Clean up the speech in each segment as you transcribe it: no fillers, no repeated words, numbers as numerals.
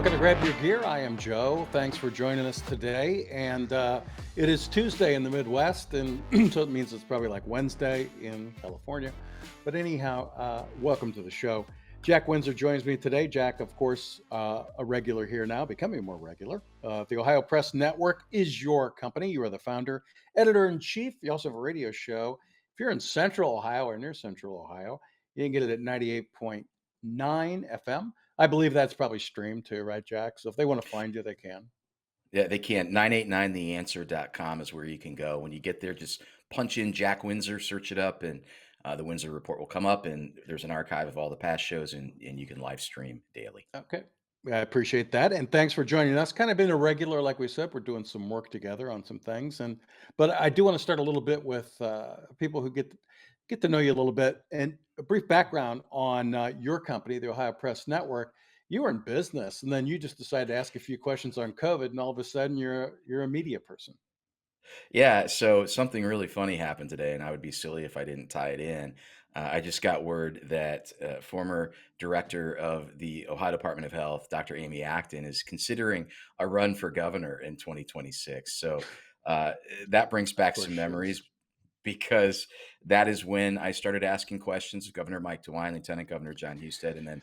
Welcome to Grab Your Gear. I am Joe. Thanks for joining us today. And it is Tuesday in the Midwest, and so it means it's probably like Wednesday in California. But anyhow, welcome to the show. Jack Windsor joins me today. Jack, of course, a regular here now, becoming more regular. The Ohio Press Network is your company. You are the founder, editor in chief. You also have a radio show. If you're in Central Ohio or near Central Ohio, you can get it at 98.9 FM. I believe that's probably streamed too, right, Jack? So if they want to find you, they can. Yeah, they can't. 989theanswer.com is where you can go. When you get there, just punch in Jack Windsor, search it up, and the Windsor Report will come up. And there's an archive of all the past shows, and you can live stream daily. Okay. I appreciate that. And thanks for joining us. Kind of been irregular, like we said, we're doing some work together on some things. But I do want to start a little bit with people who get to know you a little bit and a brief background on your company, the Ohio Press Network. You were in business, and then you just decided to ask a few questions on COVID, and all of a sudden you're a media person. Yeah, so something really funny happened today, and I would be silly if I didn't tie it in. I just got word that former director of the Ohio Department of Health, Dr. Amy Acton, is considering a run for governor in 2026. So uh, that brings Of back course some she is. memories because that is when I started asking questions of Governor Mike DeWine, Lieutenant Governor John Husted, and then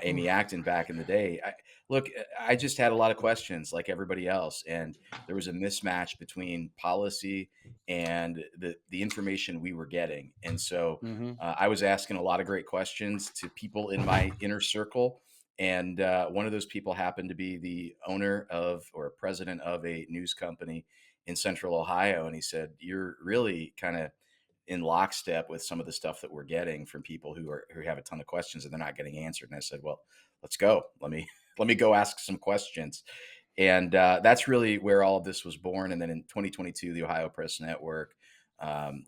Amy Oof. Acton back in the day. I just had a lot of questions like everybody else, and there was a mismatch between policy and the information we were getting. And so Hmm. I was asking a lot of great questions to people in my inner circle. And one of those people happened to be the owner of or president of a news company in Central Ohio. And he said, "You're really kind of in lockstep with some of the stuff that we're getting from people who have a ton of questions and they're not getting answered." And I said, "Well, let's go. Let me go ask some questions." And that's really where all of this was born. And then in 2022, the Ohio Press Network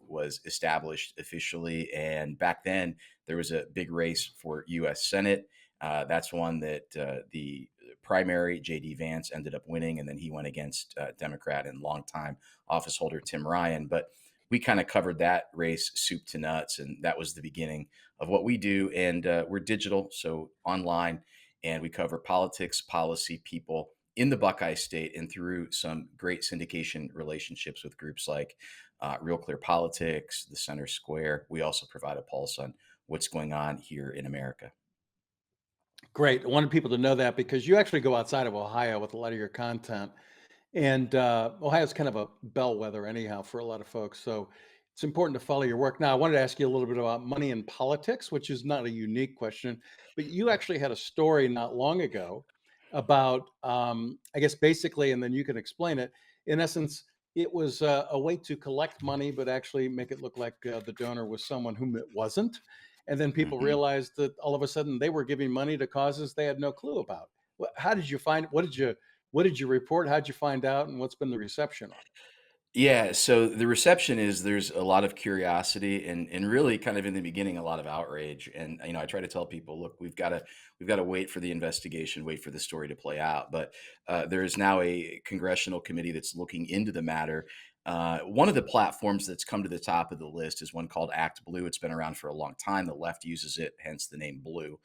was established officially. And back then, there was a big race for U.S. Senate. That's one that the primary J.D. Vance ended up winning, and then he went against Democrat and longtime office holder Tim Ryan. But we kind of covered that race soup to nuts, and that was the beginning of what we do. And we're digital, so online, and we cover politics, policy, people in the Buckeye State, and through some great syndication relationships with groups like Real Clear Politics, the Center Square. We also provide a pulse on what's going on here in America. Great. I wanted people to know that because you actually go outside of Ohio with a lot of your content. And Ohio's kind of a bellwether, anyhow, for a lot of folks. So it's important to follow your work. Now, I wanted to ask you a little bit about money in politics, which is not a unique question, but you actually had a story not long ago about, I guess, basically, and then you can explain it. In essence, it was a way to collect money, but actually make it look like the donor was someone whom it wasn't. And then people Mhm. realized that all of a sudden they were giving money to causes they had no clue about. How did you find? What did you report? How'd you find out? And what's been the reception on it? Yeah, so the reception is there's a lot of curiosity and really kind of in the beginning a lot of outrage. And I try to tell people, look, we've got to wait for the investigation, wait for the story to play out. But there is now a congressional committee that's looking into the matter. One of the platforms that's come to the top of the list is one called Act Blue. It's been around for a long time. The left uses it, hence the name Blue,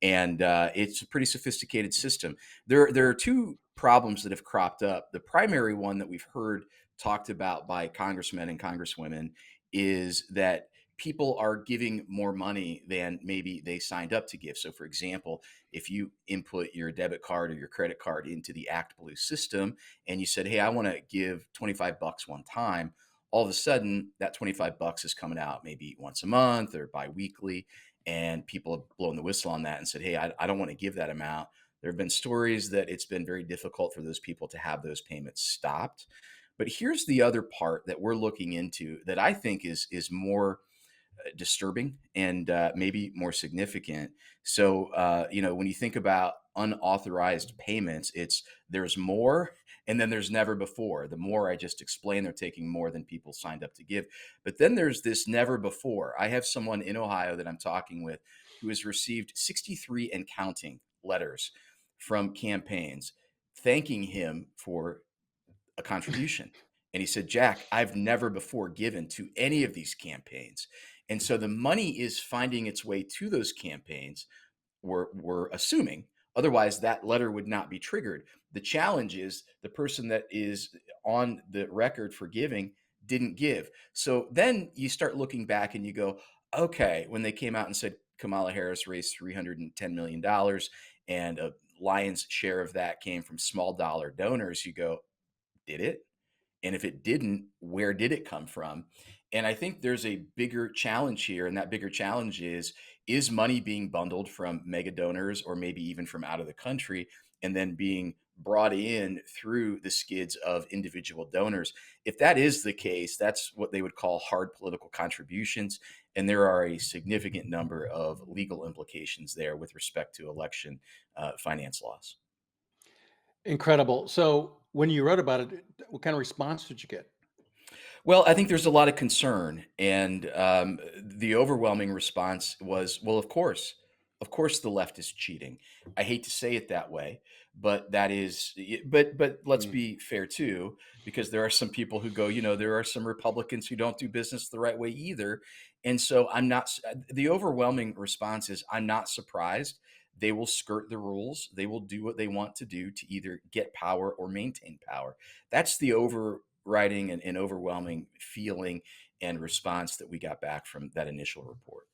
and it's a pretty sophisticated system. There are two problems that have cropped up. The primary one that we've heard talked about by congressmen and congresswomen is that people are giving more money than maybe they signed up to give. So, for example, if you input your debit card or your credit card into the Act Blue system and you said, "Hey, I want to give 25 bucks one time," all of a sudden that 25 bucks is coming out maybe once a month or bi-weekly, and people have blown the whistle on that and said, "Hey, I don't want to give that amount." There have been stories that it's been very difficult for those people to have those payments stopped. But here's the other part that we're looking into that I think is more disturbing and maybe more significant. So, when you think about unauthorized payments, it's there's more and then there's never before. The more I just explained, they're taking more than people signed up to give. But then there's this never before. I have someone in Ohio that I'm talking with who has received 63 and counting letters from campaigns thanking him for a contribution. And he said, "Jack, I've never before given to any of these campaigns." And so the money is finding its way to those campaigns, we're assuming, Otherwise, that letter would not be triggered. The challenge is the person that is on the record for giving didn't give. So then you start looking back and you go, okay, when they came out and said Kamala Harris raised $310 million and a lion's share of that came from small dollar donors, you go, did it? And if it didn't, where did it come from? And I think there's a bigger challenge here. And that bigger challenge is money being bundled from mega donors or maybe even from out of the country and then being brought in through the skids of individual donors? If that is the case, that's what they would call hard political contributions. And there are a significant number of legal implications there with respect to election finance laws. Incredible. So when you wrote about it, what kind of response did you get? Well, I think there's a lot of concern, and the overwhelming response was, "Well, of course, the left is cheating." I hate to say it that way, but that is. But let's Mm. be fair too, because there are some people who go, there are some Republicans who don't do business the right way either, and so I'm not. The overwhelming response is, I'm not surprised. They will skirt the rules. They will do what they want to do to either get power or maintain power. That's the overriding and overwhelming feeling and response that we got back from that initial report.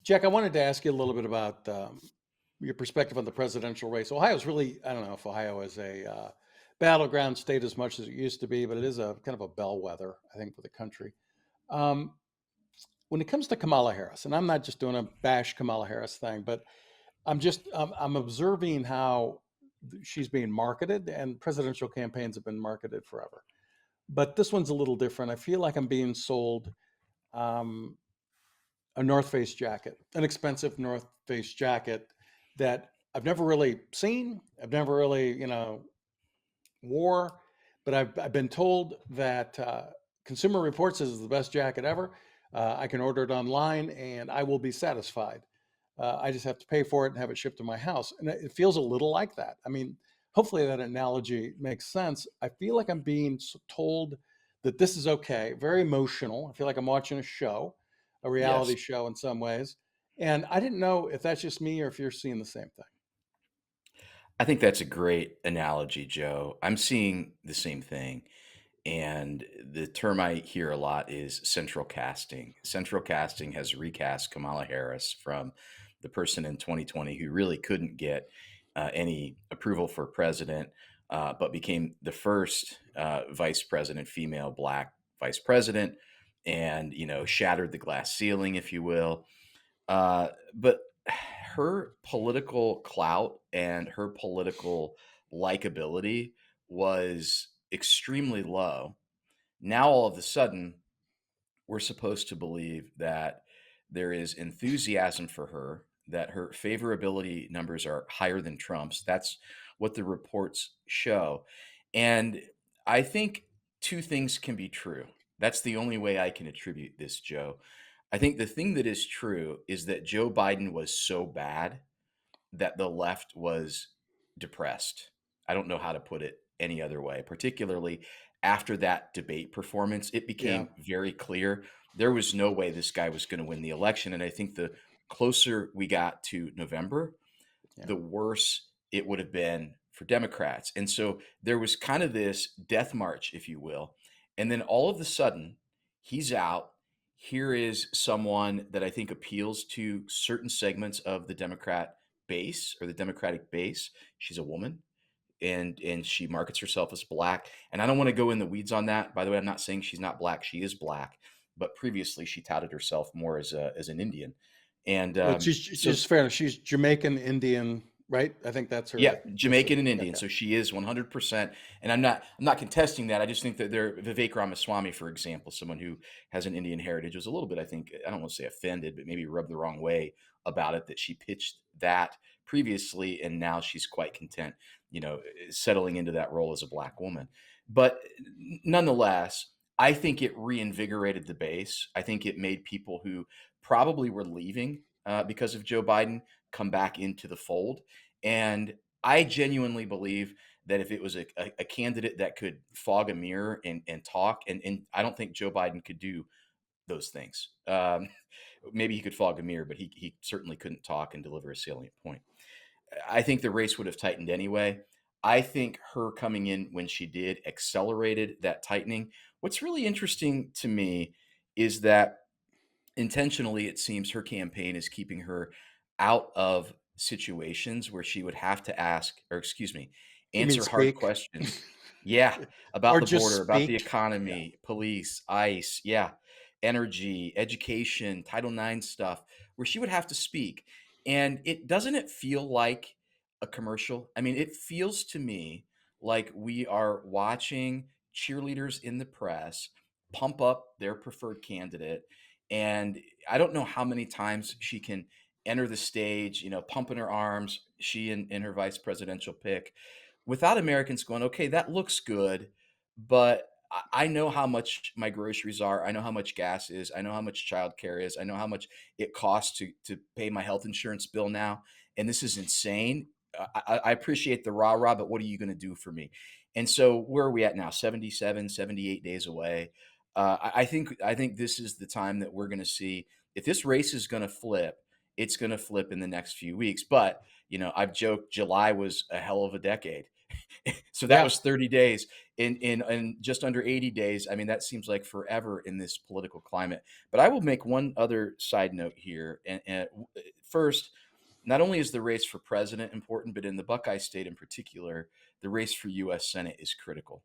Jack, I wanted to ask you a little bit about your perspective on the presidential race. Ohio's really, I don't know if Ohio is a battleground state as much as it used to be, but it is a kind of a bellwether, I think, for the country. Um, when it comes to Kamala Harris, and I'm not just doing a bash Kamala Harris thing, but I'm observing how she's being marketed, and presidential campaigns have been marketed forever. But this one's a little different. I feel like I'm being sold um, a North Face jacket, an expensive North Face jacket that I've never really seen. I've never really, wore, but I've been told that Consumer Reports is the best jacket ever. I can order it online and I will be satisfied. I just have to pay for it and have it shipped to my house. And it feels a little like that. I mean, hopefully that analogy makes sense. I feel like I'm being told that this is okay, very emotional. I feel like I'm watching a show, a reality Yes. show in some ways. And I didn't know if that's just me or if you're seeing the same thing. I think that's a great analogy, Joe. I'm seeing the same thing. And the term I hear a lot is central casting. Central casting has recast Kamala Harris from the person in 2020 who really couldn't get any approval for president, but became the first vice president, female black vice president, and shattered the glass ceiling, if you will. But her political clout and her political likability was extremely low. Now, all of a sudden, we're supposed to believe that there is enthusiasm for her, that her favorability numbers are higher than Trump's. That's what the reports show. And I think two things can be true. That's the only way I can attribute this, Joe. I think the thing that is true is that Joe Biden was so bad that the left was depressed. I don't know how to put it any other way, particularly after that debate performance. It Yeah, became very clear there was no way this guy was going to win the election. And I think the closer we got to November, yeah. the worse it would have been for Democrats. And so there was kind of this death march, if you will. And then all of a sudden, he's out. Here is someone that I think appeals to certain segments of the Democrat base or the Democratic base. She's a woman and she markets herself as black. And I don't want to go in the weeds on that. By the way, I'm not saying she's not black. She is black, but previously she touted herself more as an Indian. And Well, she's so just fair enough. She's Jamaican Indian, right? I think that's Yeah, her. Just Jamaican and Indian, okay. so she is 100%, and I'm not contesting that. I just think that Vivek Ramaswamy, for example, someone who has an Indian heritage, was a little bit, I think, I don't want to say offended, but maybe rubbed the wrong way about it that she pitched that previously, and now she's quite content, settling into that role as a black woman. But nonetheless, I think it reinvigorated the base. I think it made people who probably were leaving because of Joe Biden come back into the fold. And I genuinely believe that if it was a candidate that could fog a mirror and talk, and I don't think Joe Biden could do those things. Maybe he could fog a mirror, but he certainly couldn't talk and deliver a salient point. I think the race would have tightened anyway. I think her coming in when she did accelerated that tightening. What's really interesting to me is that intentionally, it seems her campaign is keeping her out of situations where she would have to ask, or excuse me, You mean answer hard speak? questions. Yeah, about Or the just border, about the speak? Yeah. economy, police, ICE, yeah, energy, education, Title IX stuff, where she would have to speak. And it feel like a commercial? I mean, it feels to me like we are watching cheerleaders in the press pump up their preferred candidate, and I don't know how many times she can enter the stage, pumping her arms, she and her vice presidential pick, without Americans going, okay, that looks good, but I know how much my groceries are. I know how much gas is. I know how much childcare is. I know how much it costs to pay my health insurance bill now. And this is insane. I appreciate the rah rah, but what are you going to do for me? And so where are we at now? 77, 78 days away. I think this is the time that we're going to see if this race is going to flip. It's going to flip in the next few weeks. But I've joked July was a hell of a decade, so that Yeah. was 30 days. In just under 80 days. I mean, that seems like forever in this political climate. But I will make one other side note here. First, not only is the race for president important, but in the Buckeye State in particular, the race for U.S. Senate is critical.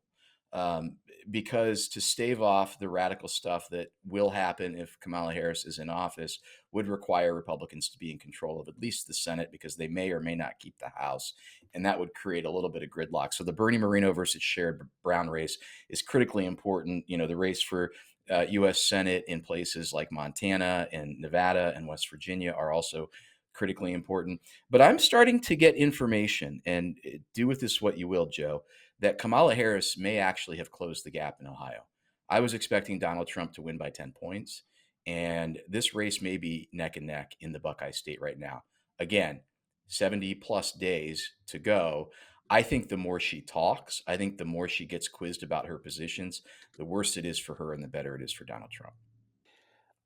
Because to stave off the radical stuff that will happen if Kamala Harris is in office would require Republicans to be in control of at least the Senate, because they may or may not keep the House. And that would create a little bit of gridlock. So the Bernie Moreno versus Sherrod Brown race is critically important. The race for U.S. Senate in places like Montana and Nevada and West Virginia are also critically important. But I'm starting to get information, and do with this what you will, Joe, that Kamala Harris may actually have closed the gap in Ohio. I was expecting Donald Trump to win by 10 points, and this race may be neck and neck in the Buckeye State right now. Again, 70 plus days to go. I think the more she talks, I think the more she gets quizzed about her positions, the worse it is for her and the better it is for Donald Trump.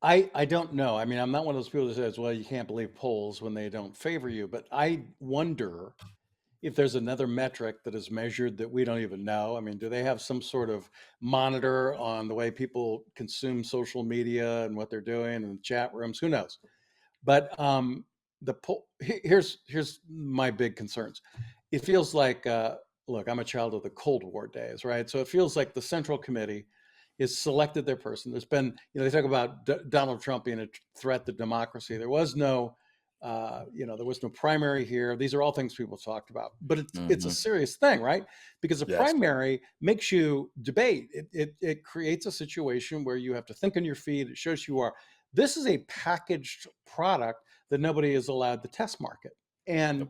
I don't know. I mean, I'm not one of those people that says, well, you can't believe polls when they don't favor you, but I wonder if there's another metric that is measured that we don't even know. I mean, do they have some sort of monitor on the way people consume social media and what they're doing in chat rooms? Who knows? But here's my big concerns. It feels like look, I'm a child of the Cold War days, right? So it feels like the Central Committee has selected their person. There's been, they talk about Donald Trump being a threat to democracy. There was no, there was no primary here. These are all things people talked about, but it's a Hmm. serious thing, right? Because a Yes. primary makes you debate. It creates a situation where you have to think on your feet. It shows you are. This is a packaged product that nobody is allowed to test market, and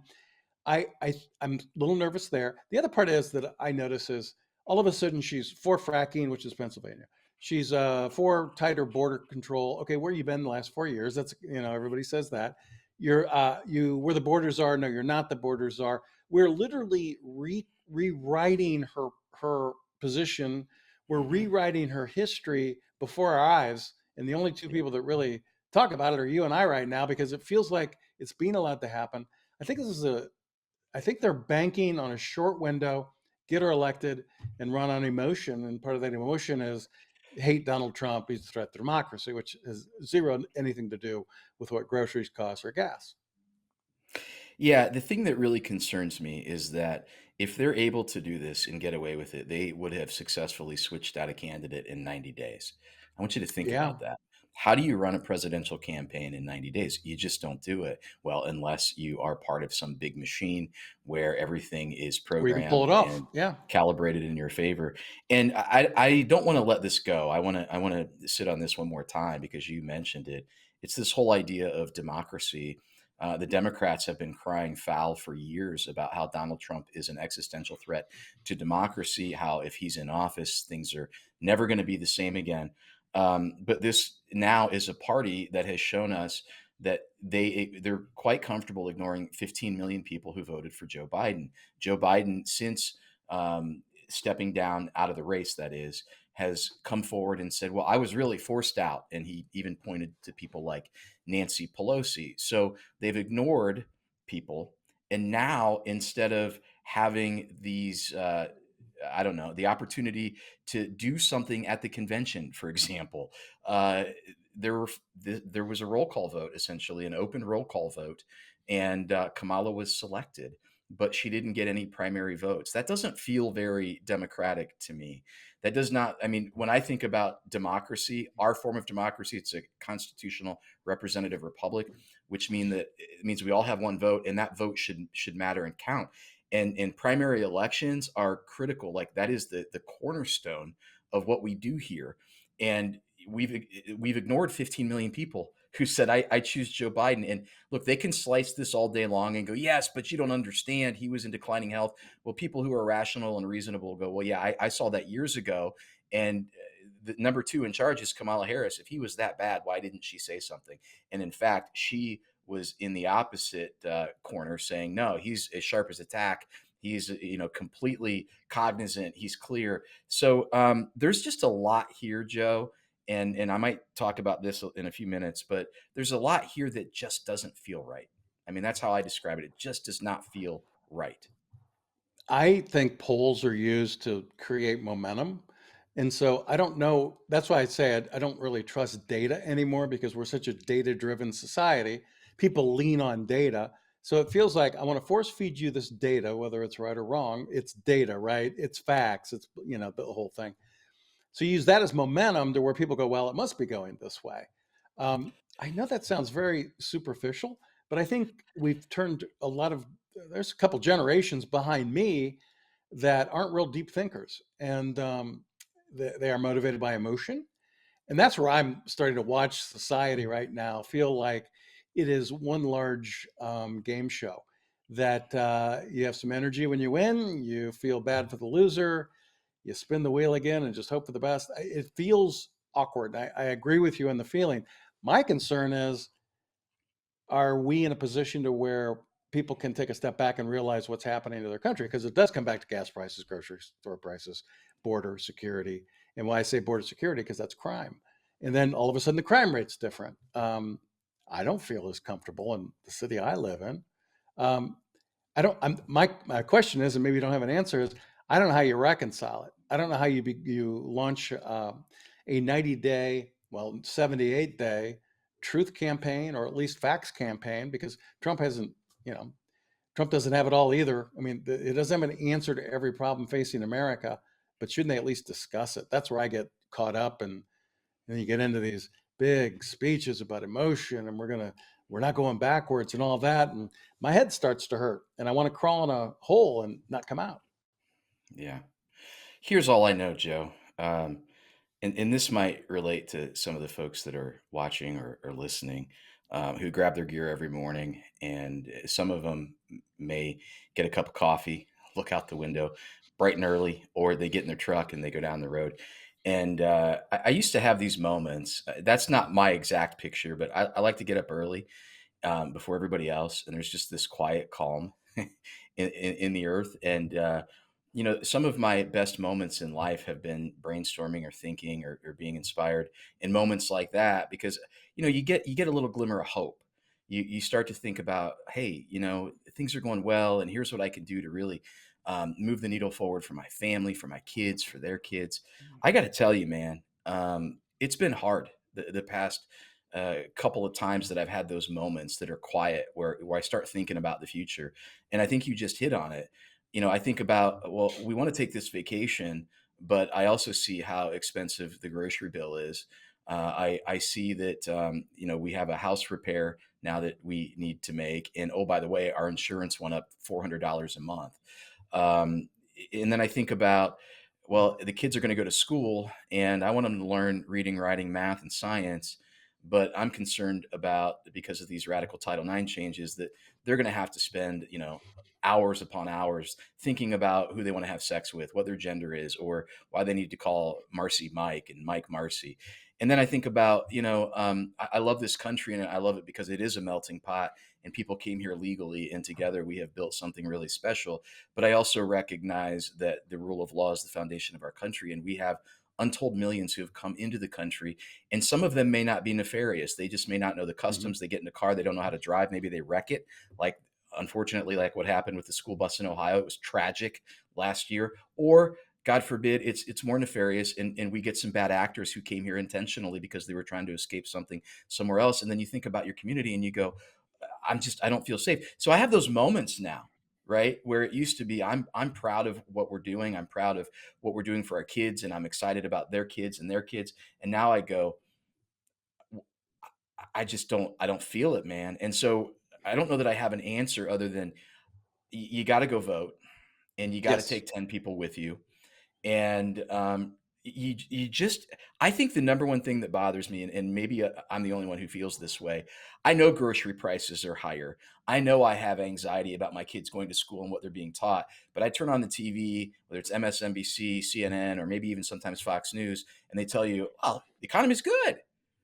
Yep. I'm a little nervous there. The other part is that I notice is all of a sudden she's for fracking, which is Pennsylvania. She's for tighter border control. Okay, where you been the last 4 years? That's everybody says that. You where the borders are. No, you're not. The borders are. We're literally rewriting her position. We're Hmm. rewriting her history before our eyes. And the only two people that really talk about it are you and I right now, because it feels like it's being allowed to happen. I think this is a I think they're banking on a short window, get her elected, and run on emotion. And part of that emotion is hate Donald Trump. He's a threat to democracy, which has zero anything to do with what groceries cost or gas. Yeah, the thing that really concerns me is that if they're able to do this and get away with it, they would have successfully switched out a candidate in 90 days. I want you to think Yeah, about that. How do you run a presidential campaign in 90 days? You just don't do it. Well, unless you are part of some big machine where everything is or you can pull programmed it off. and Yeah, calibrated in your favor. And I don't want to let this go. I want to sit on this one more time because you mentioned it. It's this whole idea of democracy. The Democrats have been crying foul for years about how Donald Trump is an existential threat to democracy, how if he's in office, things are never going to be the same again. But this now is a party that has shown us that they're quite comfortable ignoring 15 million people who voted for Joe Biden. Joe Biden, since stepping down out of the race, that is, has come forward and said, "Well, I was really forced out," and he even pointed to people like Nancy Pelosi. So they've ignored people, And now, instead of having these, I don't know, the opportunity to do something at the convention, for example, uh, there was a roll call vote, essentially an open roll call vote, and Kamala was selected, but she didn't get any primary votes. That doesn't feel very democratic to me. That does not. I mean, when I think about democracy, our form of democracy, it's a constitutional representative republic, which mean that it means we all have one vote, and that vote should matter and count. And primary elections are critical. Like, that is the cornerstone of what we do here. And we've ignored 15 million people who said, I choose Joe Biden. And look, they can slice this all day long and go, yes, but you don't understand, he was in declining health. Well, people who are rational and reasonable go, well, yeah, I saw that years ago. And the number two in charge is Kamala Harris. If he was that bad, why didn't she say something? And in fact, she was in the opposite corner, saying, no, he's as sharp as a tack. He's, completely cognizant. He's clear. So there's just a lot here, Joe. And I might talk about this in a few minutes, but there's a lot here that just doesn't feel right. I mean, that's how I describe it. It just does not feel right. I think polls are used to create momentum. And so I don't know. That's why I say I don't really trust data anymore because we're such a data driven society. People lean on data. So it feels like I want to force feed you this data, whether it's right or wrong. It's data, right? It's facts. It's, the whole thing. So you use that as momentum to where people go, well, it must be going this way. I know that sounds very superficial, but I think we've turned there's a couple generations behind me that aren't real deep thinkers. And they are motivated by emotion. And that's where I'm starting to watch society right now feel like it is one large game show that you have some energy when you win, you feel bad for the loser, you spin the wheel again and just hope for the best. It feels awkward. I agree with you in the feeling. My concern is, are we in a position to where people can take a step back and realize what's happening to their country? Because it does come back to gas prices, grocery store prices, border security. And why I say border security, because that's crime. And then all of a sudden the crime rate's different. I don't feel as comfortable in the city I live in. Um, I don't. My question is, and maybe you don't have an answer. Is I don't know how you reconcile it. I don't know how you launch a 90-day, well, 78-day truth campaign or at least facts campaign because Trump hasn't. You know, Trump doesn't have it all either. I mean, it doesn't have an answer to every problem facing America, but shouldn't they at least discuss it? That's where I get caught up, and then you get into these big speeches about emotion, and we're not going backwards and all that, and my head starts to hurt, and I want to crawl in a hole and not come out. Yeah. Here's all I know, Joe. And this might relate to some of the folks that are watching or listening, who grab their gear every morning, and some of them may get a cup of coffee, look out the window bright and early, or they get in their truck and they go down the road. And I used to have these moments. That's not my exact picture, but I like to get up early, before everybody else, and there's just this quiet calm in the earth. And some of my best moments in life have been brainstorming or thinking or being inspired in moments like that, because you get a little glimmer of hope. You start to think about, hey, things are going well, and here's what I can do to really move the needle forward for my family, for my kids, for their kids. I got to tell you, man, it's been hard the past couple of times that I've had those moments that are quiet, where I start thinking about the future. And I think you just hit on it. I think about, well, we want to take this vacation, but I also see how expensive the grocery bill is. I see that, we have a house repair now that we need to make. And oh, by the way, our insurance went up $400 a month. Um, and then I think about, well, the kids are going to go to school, and I want them to learn reading, writing, math, and science. But I'm concerned about, because of these radical Title IX changes, that they're going to have to spend, hours upon hours thinking about who they want to have sex with, what their gender is, or why they need to call Marcy Mike and Mike Marcy. And then I think about, I love this country, and I love it because it is a melting pot, and people came here legally, and together we have built something really special. But I also recognize that the rule of law is the foundation of our country, and we have untold millions who have come into the country, and some of them may not be nefarious. They just may not know the Mhm. customs. They get in a car, they don't know how to drive, maybe they wreck it, like unfortunately, like what happened with the school bus in Ohio, it was tragic last year. Or God forbid, it's more nefarious, and we get some bad actors who came here intentionally because they were trying to escape something somewhere else. And then you think about your community and you go, I don't feel safe. So I have those moments now, right? Where it used to be, I'm proud of what we're doing. I'm proud of what we're doing for our kids, and I'm excited about their kids and their kids. And now I go, I just I don't feel it, man. And so I don't know that I have an answer other than you got to go vote, and you got to Yes. take 10 people with you. And you just, I think the number one thing that bothers me, and maybe I'm the only one who feels this way. I know grocery prices are higher. I know I have anxiety about my kids going to school and what they're being taught. But I turn on the TV, whether it's MSNBC, CNN, or maybe even sometimes Fox News, and they tell you, "Oh, the economy's good,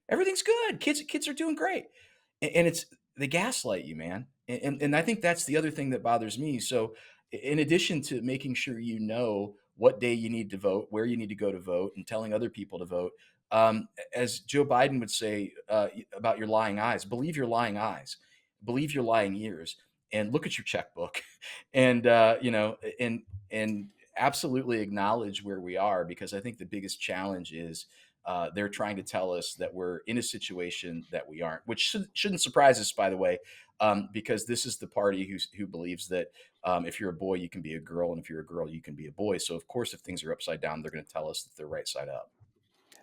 everything's good, kids are doing great," and it's, they gaslight you, man. And I think that's the other thing that bothers me. So in addition to making sure you know what day you need to vote, where you need to go to vote, and telling other people to vote, as Joe Biden would say about your lying eyes, believe your lying eyes, believe your lying ears, and look at your checkbook, and and absolutely acknowledge where we are, because I think the biggest challenge is they're trying to tell us that we're in a situation that we aren't, which shouldn't surprise us, by the way, because this is the party who believes that if you're a boy, you can be a girl, and if you're a girl, you can be a boy. So, of course, if things are upside down, they're going to tell us that they're right side up.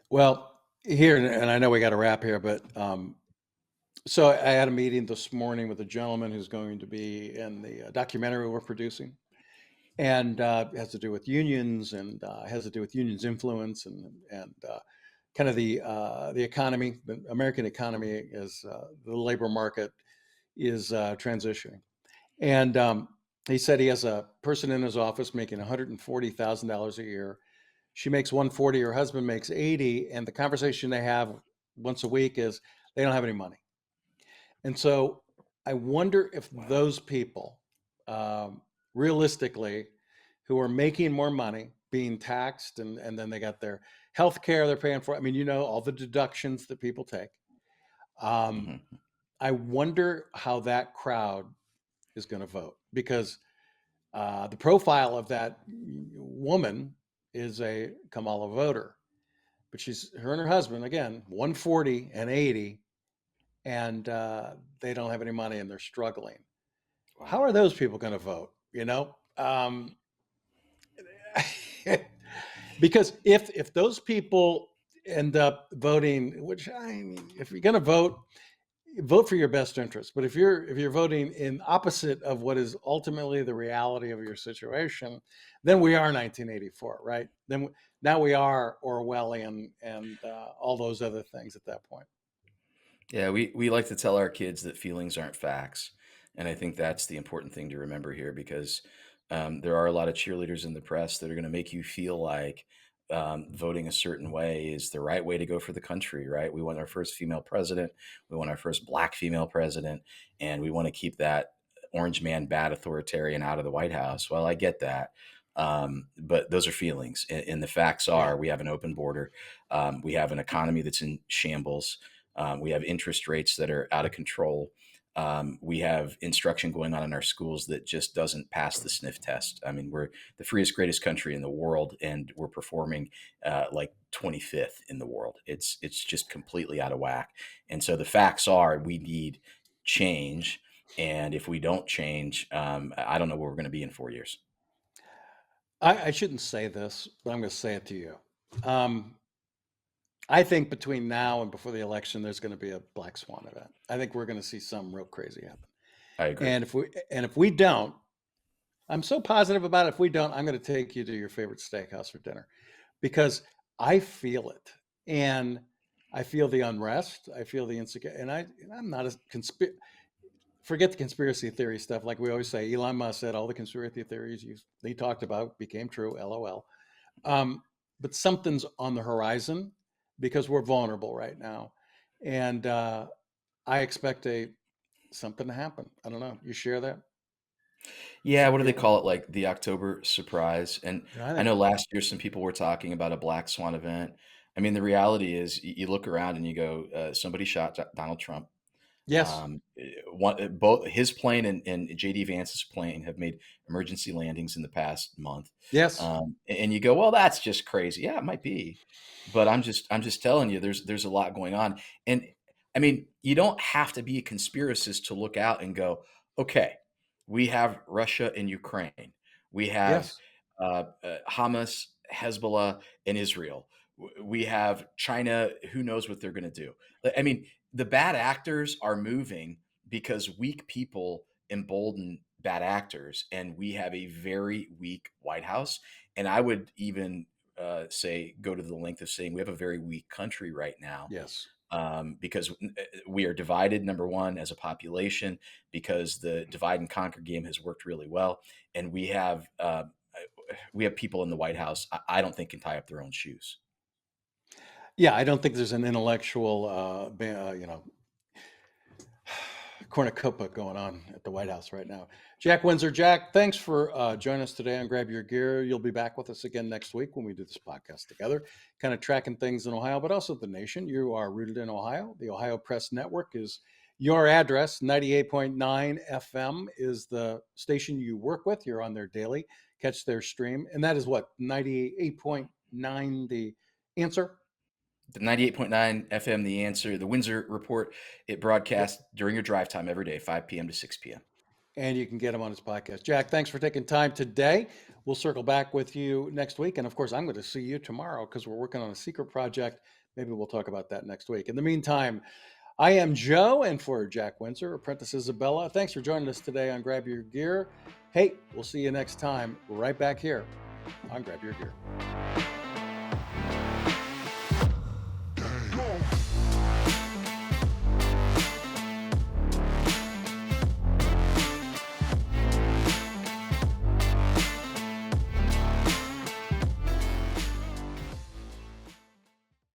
Well, here, and I know we got to wrap here, but so I had a meeting this morning with a gentleman who's going to be in the documentary we're producing, and it has to do with unions, and has to do with unions' influence, and kind of the economy. The American economy is the labor market is transitioning, and he said he has a person in his office making $140,000 a year. She makes 140, her husband makes 80, and the conversation they have once a week is they don't have any money. And so I wonder if Wow. those people, um, realistically, who are making more money, being taxed, and then they got their health care they're paying for. I mean, all the deductions that people take. Um, Hmm. I wonder how that crowd is going to vote, because the profile of that woman is a Kamala voter, but she's her and her husband again 140 and 80, and they don't have any money and they're struggling. How Wow. are those people going to vote? Because if those people end up voting, which I mean, if you're going to vote, vote for your best interest. But if you're voting in opposite of what is ultimately the reality of your situation, then we are 1984, right? Then now we are Orwellian and all those other things at that point. Yeah, we like to tell our kids that feelings aren't facts, and I think that's the important thing to remember here, because there are a lot of cheerleaders in the press that are going to make you feel like voting a certain way is the right way to go for the country. Right? We want our first female president, we want our first black female president, and we want to keep that orange man bad authoritarian out of the White House. Well, I get that. But those are feelings, and the facts Yeah. are we have an open border, we have an economy that's in shambles, we have interest rates that are out of control. We have instruction going on in our schools that just doesn't pass the sniff test. I mean, we're the freest, greatest country in the world, and we're performing like 25th in the world. It's just completely out of whack. And so the facts are we need change. And if we don't change, I don't know where we're going to be in 4 years. I shouldn't say this, but I'm going to say it to you. Um, I think between now and before the election, there's going to be a black swan event. I think we're going to see something real crazy happen. I agree. And if we don't, I'm so positive about it. If we don't, I'm going to take you to your favorite steakhouse for dinner, because I feel it, and I feel the unrest. I feel the insecurity, and I'm not a forget the conspiracy theory stuff. Like we always say, Elon Musk said all the conspiracy theories they talked about became true. LOL. Um, but something's on the horizon because we're vulnerable right now, and I expect a something to happen. I don't know. You share that Yeah, same what do they feeling? call it? Like the October surprise. And I I think know last year some people were talking about a black swan event. I mean, the reality is you look around and you go, somebody shot Donald Trump. Yes. Both his plane and JD Vance's plane have made emergency landings in the past month. Yes. And you go, well, that's just crazy. Yeah, it might be, but I'm just telling you, there's a lot going on. And I mean, you don't have to be a conspiracist to look out and go, okay, we have Russia and Ukraine, we have Yes. Hamas, Hezbollah, and Israel. We have China. Who knows what they're going to do? I mean, the bad actors are moving because weak people embolden bad actors, and we have a very weak White House. And I would even say, go to the length of saying we have a very weak country right now, Yes. because we are divided, number one, as a population, because the divide and conquer game has worked really well, and we have people in the White House I don't think can tie up their own shoes. Yeah, I don't think there's an intellectual, cornucopia going on at the White House right now. Jack Windsor, Jack, thanks for joining us today on Grab Your Gear. You'll be back with us again next week when we do this podcast together, kind of tracking things in Ohio, but also the nation. You are rooted in Ohio. The Ohio Press Network is your address. 98.9 FM is the station you work with. You're on there daily. Catch their stream. And that is what? 98.9 The Answer? The 98.9 FM, The Answer, the Windsor Report, it Yep. broadcasts during your drive time every day, 5 p.m. to 6 p.m. And you can get him on his podcast. Jack, thanks for taking time today. We'll circle back with you next week. And of course, I'm going to see you tomorrow because we're working on a secret project. Maybe we'll talk about that next week. In the meantime, I am Joe, and for Jack Windsor, Apprentice Isabella, thanks for joining us today on Grab Your Gear. Hey, we'll see you next time right back here on Grab Your Gear.